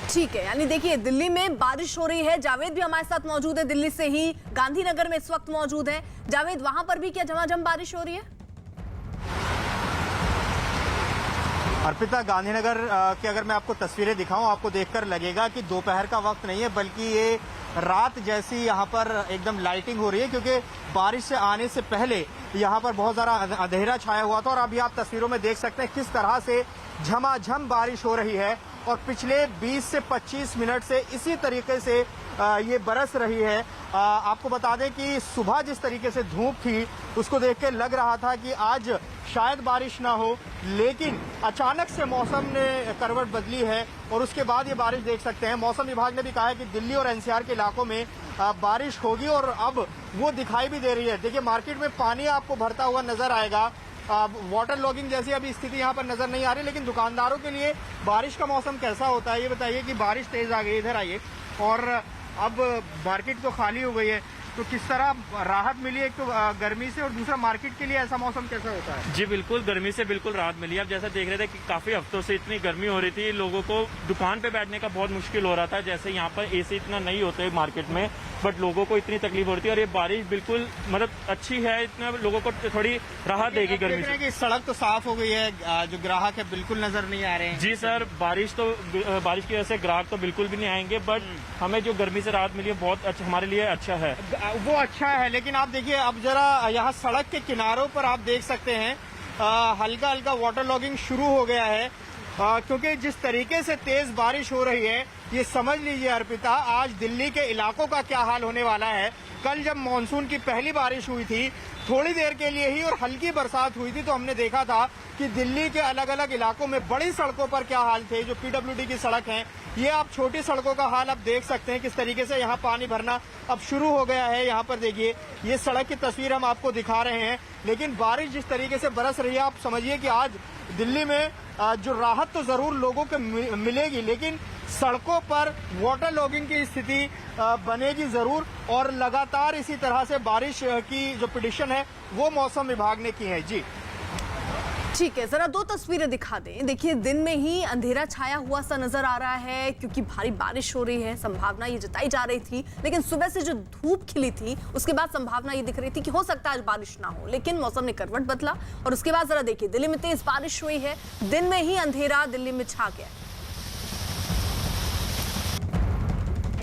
ठीक है, यानी देखिए दिल्ली में बारिश हो रही है। जावेद भी हमारे साथ मौजूद है, दिल्ली से ही गांधीनगर में इस वक्त मौजूद है। जावेद, वहां पर भी क्या झमाझम बारिश हो रही है? अर्पिता, गांधीनगर की अगर मैं आपको तस्वीरें दिखाऊं, आपको देखकर लगेगा कि दोपहर का वक्त नहीं है बल्कि ये रात जैसी यहाँ पर एकदम लाइटिंग हो रही है, क्योंकि बारिश से आने से पहले यहाँ पर बहुत ज़्यादा अंधेरा छाया हुआ था और अभी आप तस्वीरों में देख सकते हैं किस तरह से झमाझम बारिश हो रही है और पिछले 20 से 25 मिनट से इसी तरीके से ये बरस रही है। आपको बता दें कि सुबह जिस तरीके से धूप थी उसको देख के लग रहा था कि आज शायद बारिश ना हो, लेकिन अचानक से मौसम ने करवट बदली है और उसके बाद ये बारिश देख सकते हैं। मौसम विभाग ने भी कहा है कि दिल्ली और एनसीआर के इलाकों में बारिश होगी और अब वो दिखाई भी दे रही है। देखिए मार्केट में पानी आपको भरता हुआ नजर आएगा, वाटर लॉगिंग जैसी अभी स्थिति यहाँ पर नजर नहीं आ रही, लेकिन दुकानदारों के लिए बारिश का मौसम कैसा होता है ये बताइए। कि बारिश तेज आ गई, इधर आइए, और अब मार्केट तो खाली हो गई है, तो किस तरह राहत मिली? एक तो गर्मी से और दूसरा मार्केट के लिए ऐसा मौसम कैसा होता है? जी बिल्कुल, गर्मी से बिल्कुल राहत मिली। अब जैसा देख रहे थे कि काफी हफ्तों से इतनी गर्मी हो रही थी, लोगों को दुकान पे बैठने का बहुत मुश्किल हो रहा था। जैसे यहाँ पर एसी इतना नहीं होते मार्केट में, बट लोगों को इतनी तकलीफ हो रही थी और ये बारिश बिल्कुल मतलब अच्छी है, इतना लोगों को थोड़ी राहत देगी गर्मी से। कि सड़क तो साफ हो गई है, जो ग्राहक है बिल्कुल नजर नहीं आ रहे हैं। जी सर, बारिश की वजह से ग्राहक तो बिल्कुल भी नहीं आएंगे, बट हमें जो गर्मी से राहत मिली है बहुत अच्छा, हमारे लिए अच्छा है। वो अच्छा है, लेकिन आप देखिए अब जरा यहाँ सड़क के किनारों पर आप देख सकते हैं हल्का हल्का वाटर लॉगिंग शुरू हो गया है, क्योंकि जिस तरीके से तेज बारिश हो रही है ये समझ लीजिए अर्पिता, आज दिल्ली के इलाकों का क्या हाल होने वाला है। कल जब मानसून की पहली बारिश हुई थी, थोड़ी देर के लिए ही और हल्की बरसात हुई थी, तो हमने देखा था कि दिल्ली के अलग अलग इलाकों में बड़ी सड़कों पर क्या हाल थे। जो पीडब्ल्यूडी की सड़क है, ये आप छोटी सड़कों का हाल आप देख सकते हैं किस तरीके से यहाँ पानी भरना अब शुरू हो गया है। यहाँ पर देखिए, ये सड़क की तस्वीर हम आपको दिखा रहे हैं। लेकिन बारिश जिस तरीके से बरस रही है, आप समझिए कि आज दिल्ली में जो राहत तो जरूर लोगों को मिलेगी, लेकिन सड़कों पर वाटर लॉगिंग की स्थिति बनेगी जरूर। और लगातार इसी तरह से बारिश की जो प्रेडिक्शन है वो मौसम विभाग ने की है। जी ठीक है, जरा दो तस्वीरें दिखा दें। देखिए, दिन में ही अंधेरा छाया हुआ सा नजर आ रहा है क्योंकि भारी बारिश हो रही है, संभावना ये जताई जा रही थी। लेकिन सुबह से जो धूप खिली थी, उसके बाद संभावना ये दिख रही थी कि हो सकता है आज बारिश ना हो, लेकिन मौसम ने करवट बदला और उसके बाद जरा देखिए, दिल्ली में तेज बारिश हुई है। दिन में ही अंधेरा दिल्ली में छा गया।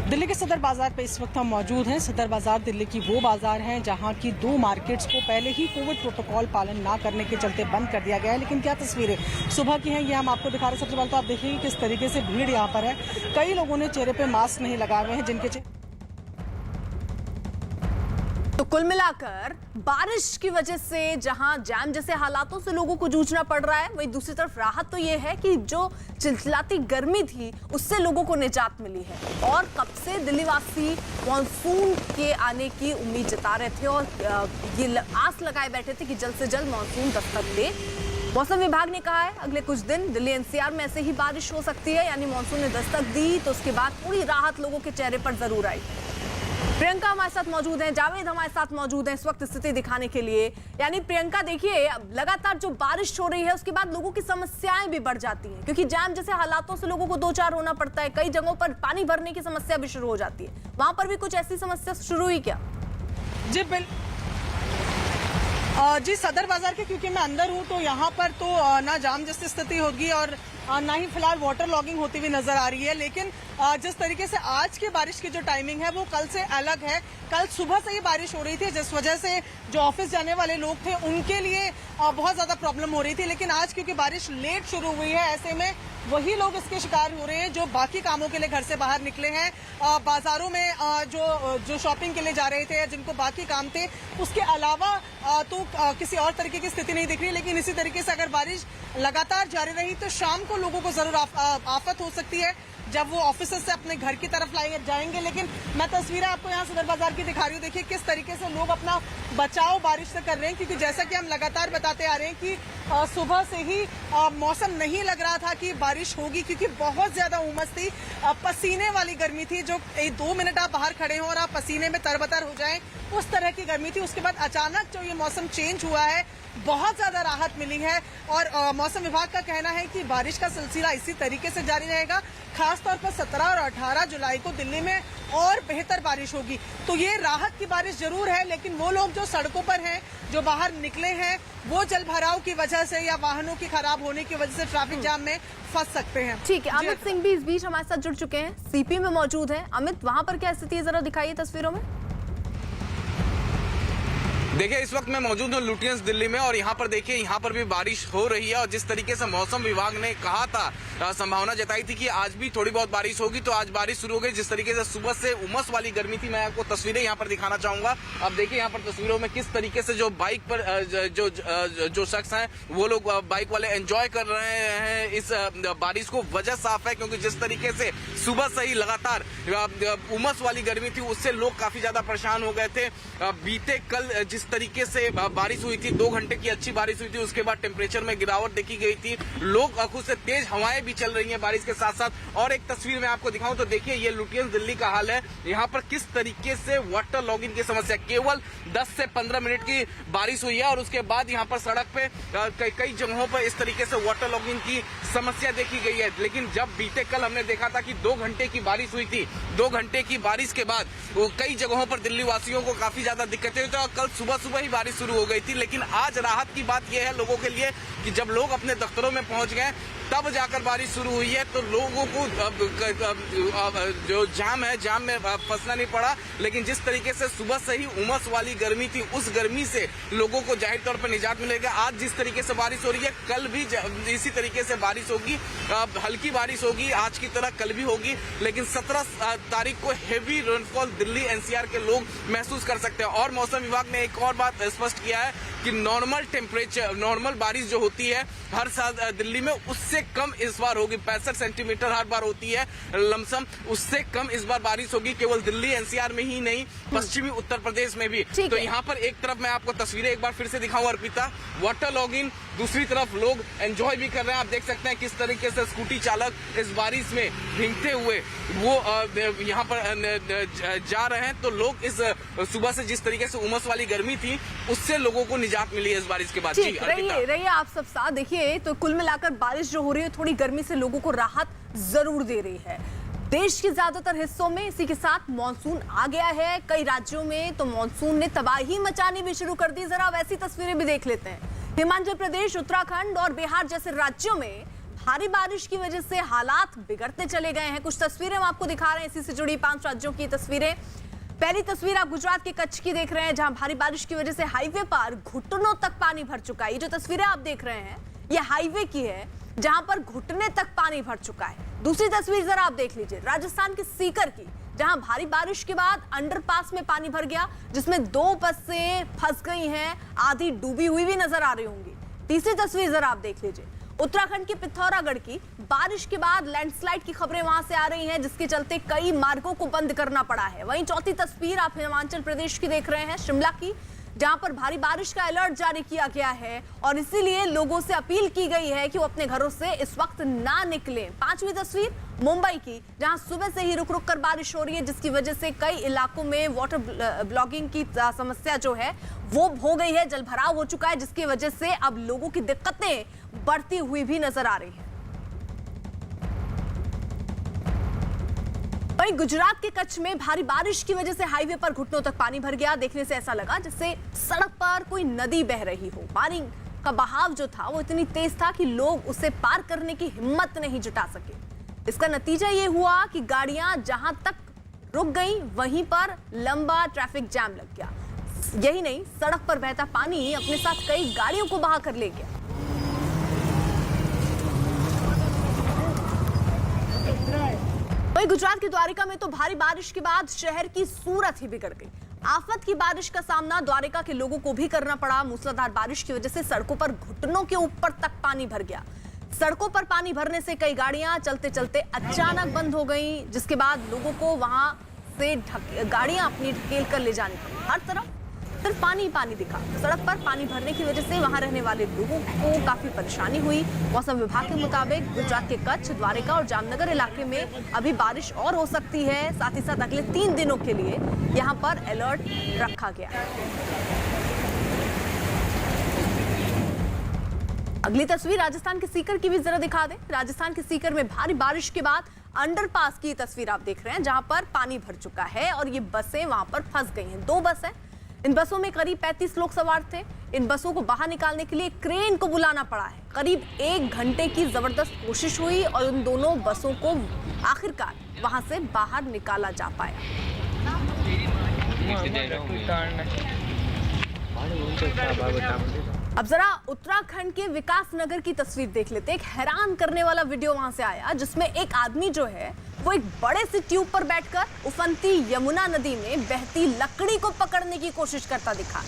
दिल्ली के सदर बाजार पे इस वक्त हम मौजूद हैं। सदर बाजार दिल्ली की वो बाजार है जहां की 2 मार्केट्स को पहले ही कोविड प्रोटोकॉल पालन ना करने के चलते बंद कर दिया गया है। लेकिन क्या तस्वीरें सुबह की हैं, ये हम आपको दिखा रहे हैं। सबसे पहले तो आप देखिए किस तरीके से भीड़ यहाँ पर है। कई लोगों ने चेहरे पे मास्क नहीं लगाए हुए हैं, जिनके तो कुल मिलाकर बारिश की वजह से जहां जैम जैसे हालातों से लोगों को जूझना पड़ रहा है, वहीं दूसरी तरफ राहत तो ये है कि जो चिलचिलाती गर्मी थी उससे लोगों को निजात मिली है। और कब से दिल्ली वासी मॉनसून के आने की उम्मीद जता रहे थे और ये आस लगाए बैठे थे कि जल्द से जल्द मॉनसून दस्तक दे। मौसम विभाग ने कहा है अगले कुछ दिन दिल्ली एनसीआर में ऐसे ही बारिश हो सकती है, यानी मॉनसून ने दस्तक दी तो उसके बाद पूरी राहत लोगों के चेहरे पर जरूर आई। प्रियंका हमारे साथ मौजूद हैं, जावेद हमारे साथ मौजूद हैं इस वक्त स्थिति दिखाने के लिए। यानी प्रियंका देखिए, लगातार जो बारिश हो रही है उसके बाद लोगों की समस्याएं भी बढ़ जाती हैं क्योंकि जाम जैसे हालातों से लोगों को दो चार होना पड़ता है। कई जगहों पर पानी भरने की समस्या भी शुरू हो जाती है। वहां पर भी कुछ ऐसी समस्या शुरू हुई क्या? जी सदर बाजार के क्योंकि मैं अंदर हूँ तो यहाँ पर तो ना जाम जैसी स्थिति होगी और ना ही फिलहाल वाटर लॉगिंग होती हुई नजर आ रही है। लेकिन जिस तरीके से आज की बारिश की जो टाइमिंग है वो कल से अलग है। कल सुबह से ही बारिश हो रही थी, जिस वजह से जो ऑफिस जाने वाले लोग थे उनके लिए बहुत ज्यादा प्रॉब्लम हो रही थी। लेकिन आज क्योंकि बारिश लेट शुरू हुई है, ऐसे में वही लोग इसके शिकार हो रहे हैं जो बाकी कामों के लिए घर से बाहर निकले हैं। बाजारों में जो शॉपिंग के लिए जा रहे थे, जिनको बाकी काम थे, उसके अलावा तो किसी और तरीके की स्थिति नहीं दिख रही। लेकिन इसी तरीके से अगर बारिश लगातार जारी रही तो शाम को लोगों को जरूर आफत हो सकती है जब वो ऑफिस से अपने घर की तरफ जाएंगे। लेकिन मैं तस्वीरें आपको यहाँ सदर बाजार की दिखा रही हूँ। देखिए किस तरीके से लोग अपना बचाव बारिश से कर रहे हैं, क्योंकि जैसा कि हम लगातार बताते आ रहे हैं कि सुबह से ही मौसम नहीं लग रहा था कि बारिश होगी, क्योंकि बहुत ज्यादा उमस थी, पसीने वाली गर्मी थी। जो 2 मिनट आप बाहर खड़े हो और आप पसीने में तरबतर हो जाएं, उस तरह की गर्मी थी। उसके बाद अचानक जो ये मौसम चेंज हुआ है, बहुत ज्यादा राहत मिली है। और मौसम विभाग का कहना है कि बारिश का सिलसिला इसी तरीके से जारी रहेगा। खासतौर पर 17 और 18 जुलाई को दिल्ली में और बेहतर बारिश होगी। तो ये राहत की बारिश जरूर है, लेकिन वो लोग जो सड़कों पर हैं, जो बाहर निकले हैं, वो जल भराव की वजह से या वाहनों की खराब होने की वजह से ट्रैफिक जाम में फंस सकते हैं। ठीक है, अमित सिंह भी इस बीच हमारे साथ जुड़ चुके हैं, सीपी में मौजूद है। अमित, वहां पर क्या स्थिति है, जरा दिखाइए तस्वीरों में। देखिए, इस वक्त मैं मौजूद हूँ लुटियंस दिल्ली में और यहाँ पर देखिए, यहाँ पर भी बारिश हो रही है। और जिस तरीके से मौसम विभाग ने कहा था, संभावना जताई थी कि आज भी थोड़ी बहुत बारिश होगी, तो आज बारिश शुरू हो गई। जिस तरीके से सुबह से उमस वाली गर्मी थी, मैं आपको तस्वीरें यहाँ पर दिखाना चाहूंगा। अब देखिए यहाँ पर तस्वीरों में किस तरीके से जो बाइक पर जो शख्स हैं वो लोग बाइक वाले एंजॉय कर रहे हैं इस बारिश को। वजह साफ है क्योंकि जिस तरीके से सुबह से ही लगातार उमस वाली गर्मी थी, उससे लोग काफी ज्यादा परेशान हो गए थे। बीते कल जिस तरीके से बारिश हुई थी, 2 घंटे की अच्छी बारिश हुई थी, उसके बाद टेम्परेचर में गिरावट देखी गई थी। लोग खुद से तेज हवाएं भी चल रही हैं बारिश के साथ साथ। और एक तस्वीर मैं आपको दिखाऊं तो देखिए, ये लुटियंस दिल्ली का हाल है। यहाँ पर किस तरीके से वाटर लॉगिंग की समस्या, केवल 10 से 15 मिनट की बारिश हुई है और उसके बाद यहाँ पर सड़क पे कई जगहों पर इस तरीके से वाटर लॉगिंग की समस्या देखी गई है। लेकिन जब बीते कल हमने देखा था कि 2 घंटे की बारिश हुई थी, 2 घंटे की बारिश के बाद कई जगहों पर दिल्ली वासियों को काफी ज्यादा दिक्कतें हुई थी और कल सुबह ही बारिश शुरू हो गई थी। लेकिन आज राहत की बात यह है लोगों के लिए कि जब लोग अपने दफ्तरों में पहुंच गए तब जाकर बारिश शुरू हुई है। तो लोगों को जो जाम है, जाम में फंसना नहीं पड़ा। लेकिन जिस तरीके से सुबह से ही उमस वाली गर्मी थी, उस गर्मी से लोगों को जाहिर तौर पर निजात मिलेगा। आज जिस तरीके से बारिश हो रही है, कल भी इसी तरीके से बारिश होगी, हल्की बारिश होगी, आज की तरह कल भी होगी। लेकिन 17 तारीख को हेवी रेनफॉल दिल्ली एनसीआर के लोग महसूस कर सकते हैं। और मौसम विभाग ने एक और बात स्पष्ट किया है कि नॉर्मल टेम्परेचर, नॉर्मल बारिश जो होती है हर साल दिल्ली में, उससे कम इस बार होगी। 65 सेंटीमीटर हर बार होती है लमसम, उससे कम इस बार बारिश होगी। केवल दिल्ली एनसीआर में ही नहीं, पश्चिमी उत्तर प्रदेश में भी। तो यहाँ पर एक तरफ मैं आपको तस्वीरें एक बार फिर से दिखाऊं अर्पिता, वाटर लॉगिंग, दूसरी तरफ लोग एंजॉय भी कर रहे हैं। आप देख सकते हैं किस तरीके से स्कूटी चालक इस बारिश में भीगते हुए वो यहाँ पर जा रहे हैं। तो लोग इस सुबह से जिस तरीके से उमस वाली गर्मी थी, उससे लोगों को निजात मिली है इस बारिश के बाद। जी रहिए आप सब साथ। देखिए, तो कुल मिलाकर बारिश जो हो रही है, थोड़ी गर्मी से लोगों को राहत जरूर दे रही है। देश के ज्यादातर हिस्सों में इसी के साथ मॉनसून आ गया है। कई राज्यों में तो मॉनसून ने तबाही मचानी भी शुरू कर दी। जरा वैसी तस्वीरें भी देख लेते हैं। हिमाचल प्रदेश, उत्तराखंड और बिहार जैसे राज्यों में भारी बारिश की वजह से हालात बिगड़ते चले गए हैं। कुछ तस्वीरें हम आपको दिखा रहे हैं, इसी से जुड़ी 5 राज्यों की तस्वीरें। पहली तस्वीर आप गुजरात के कच्छ की देख रहे हैं, जहां भारी बारिश की वजह से हाईवे पर घुटनों तक पानी भर चुका है। ये जो तस्वीरें आप देख रहे हैं, ये हाईवे की है, जहां पर घुटने तक पानी भर चुका है। दूसरी तस्वीर जरा आप देख लीजिए, राजस्थान के सीकर की, जहां भारी बारिश के बाद अंडरपास में पानी भर गया, जिसमें 2 बसें फंस गई हैं, आधी डूबी हुई भी नजर आ रही होंगी। तीसरी तस्वीर जरा आप देख लीजिए, उत्तराखंड के पिथौरागढ़ की, बारिश के बाद लैंडस्लाइड की खबरें वहां से आ रही हैं, जिसके चलते कई मार्गों को बंद करना पड़ा है। वहीं चौथी तस्वीर आप हिमाचल प्रदेश की देख रहे हैं, शिमला की, जहां पर भारी बारिश का अलर्ट जारी किया गया है और इसीलिए लोगों से अपील की गई है कि वो अपने घरों से इस वक्त ना निकलें। 5वीं तस्वीर मुंबई की, जहां सुबह से ही रुक रुक कर बारिश हो रही है, जिसकी वजह से कई इलाकों में वाटर ब्लॉगिंग की समस्या जो है वो हो गई है, जलभराव हो चुका है, जिसकी वजह से अब लोगों की दिक्कतें बढ़ती हुई भी नजर आ रही है। वहीं गुजरात के कच्छ में भारी बारिश की वजह से हाईवे पर घुटनों तक पानी भर गया। देखने से ऐसा लगा जैसे सड़क पर कोई नदी बह रही हो। पानी का बहाव जो था वो इतनी तेज था कि लोग उसे पार करने की हिम्मत नहीं जुटा सके। इसका नतीजा ये हुआ कि गाड़ियां जहां तक रुक गई, वहीं पर लंबा ट्रैफिक जाम लग गया। यही नहीं, सड़क पर बहता पानी अपने साथ कई गाड़ियों को बहा कर ले गया। वहीं गुजरात के द्वारिका में तो भारी बारिश के बाद शहर की सूरत ही बिगड़ गई। आफत की बारिश का सामना द्वारिका के लोगों को भी करना पड़ा। मूसलाधार बारिश की वजह से सड़कों पर घुटनों के ऊपर तक पानी भर गया। सड़कों पर पानी भरने से कई गाड़ियां चलते चलते अचानक बंद हो गई, जिसके बाद लोगों को वहां से गाड़ियां अपनी ढकेल कर ले जानी पड़ी। हर तरफ सिर्फ पानी ही पानी दिखा। सड़क पर पानी भरने की वजह से वहां रहने वाले लोगों को काफी परेशानी हुई। मौसम विभाग के मुताबिक गुजरात के कच्छ, द्वारिका और जामनगर इलाके में अभी बारिश और हो सकती है। साथ ही साथ अगले 3 दिनों के लिए यहां पर अलर्ट रखा गया है। अगली तस्वीर राजस्थान के सीकर की भी जरा दिखा दें। राजस्थान के सीकर में भारी बारिश के बाद अंडरपास की तस्वीर आप देख रहे हैं, जहां पर पानी भर चुका है और ये बसें वहां पर फंस गई हैं। 2 बस हैं, इन बसों में करीब 35 लोग सवार थे। इन बसों को बाहर निकालने के लिए क्रेन को बुलाना पड़ा है। करीब 1 घंटे की जबरदस्त कोशिश हुई और उन दोनों बसों को आखिरकार वहां से बाहर निकाला जा पाया। अब जरा उत्तराखंड के विकास नगर की तस्वीर देख लेते हैं। एक हैरान करने वाला वीडियो वहां से आया, जिसमें एक आदमी जो है वो एक बड़े से ट्यूब पर बैठकर उफनती यमुना नदी में बहती लकड़ी को पकड़ने की कोशिश करता दिखा।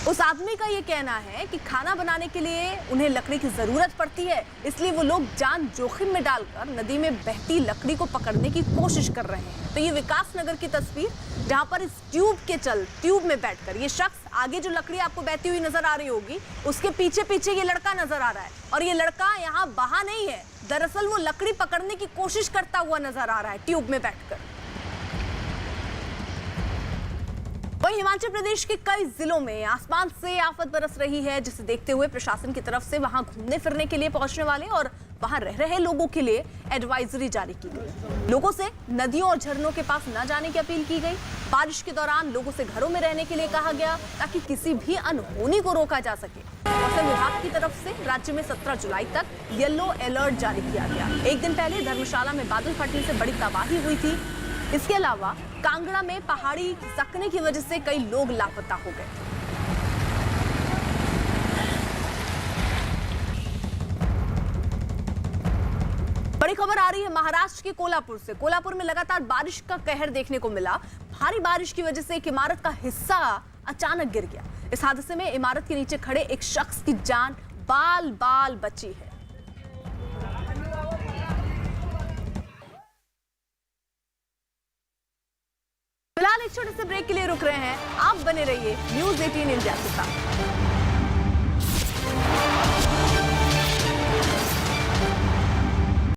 उस आदमी का ये कहना है कि खाना बनाने के लिए उन्हें लकड़ी की जरूरत पड़ती है, इसलिए वो लोग जान जोखिम में डालकर नदी में बहती लकड़ी को पकड़ने की कोशिश कर रहे हैं। तो ये विकास नगर की तस्वीर, जहां पर इस ट्यूब में बैठकर ये शख्स, आगे जो लकड़ी आपको बहती हुई नजर आ रही होगी, उसके पीछे पीछे ये लड़का नजर आ रहा है और ये लड़का यहाँ बहा नहीं है, दरअसल वो लकड़ी पकड़ने की कोशिश करता हुआ नजर आ रहा है ट्यूब में बैठकर। वहीं हिमाचल प्रदेश के कई जिलों में आसमान से आफत बरस रही है, जिसे देखते हुए प्रशासन की तरफ से वहां घूमने फिरने के लिए पहुंचने वाले और वहां रह रहे लोगों के लिए एडवाइजरी जारी की गई। लोगों से नदियों और झरनों के पास न जाने की अपील की गई। बारिश के दौरान लोगों से घरों में रहने के लिए कहा गया ताकि किसी भी अनहोनी को रोका जा सके। मौसम विभाग की तरफ से राज्य में 17 जुलाई तक येलो अलर्ट जारी किया गया। एक दिन पहले धर्मशाला में बादल फटने से बड़ी तबाही हुई थी। इसके अलावा कांगड़ा में पहाड़ी खिसकने की वजह से कई लोग लापता हो गए। बड़ी खबर आ रही है महाराष्ट्र के कोल्हापुर से। कोल्हापुर में लगातार बारिश का कहर देखने को मिला। भारी बारिश की वजह से एक इमारत का हिस्सा अचानक गिर गया। इस हादसे में इमारत के नीचे खड़े एक शख्स की जान बाल बाल बची है। फिलहाल एक छोटे से ब्रेक के लिए रुक रहे हैं। आप बने रहिए न्यूज़ 18 इंडिया के साथ।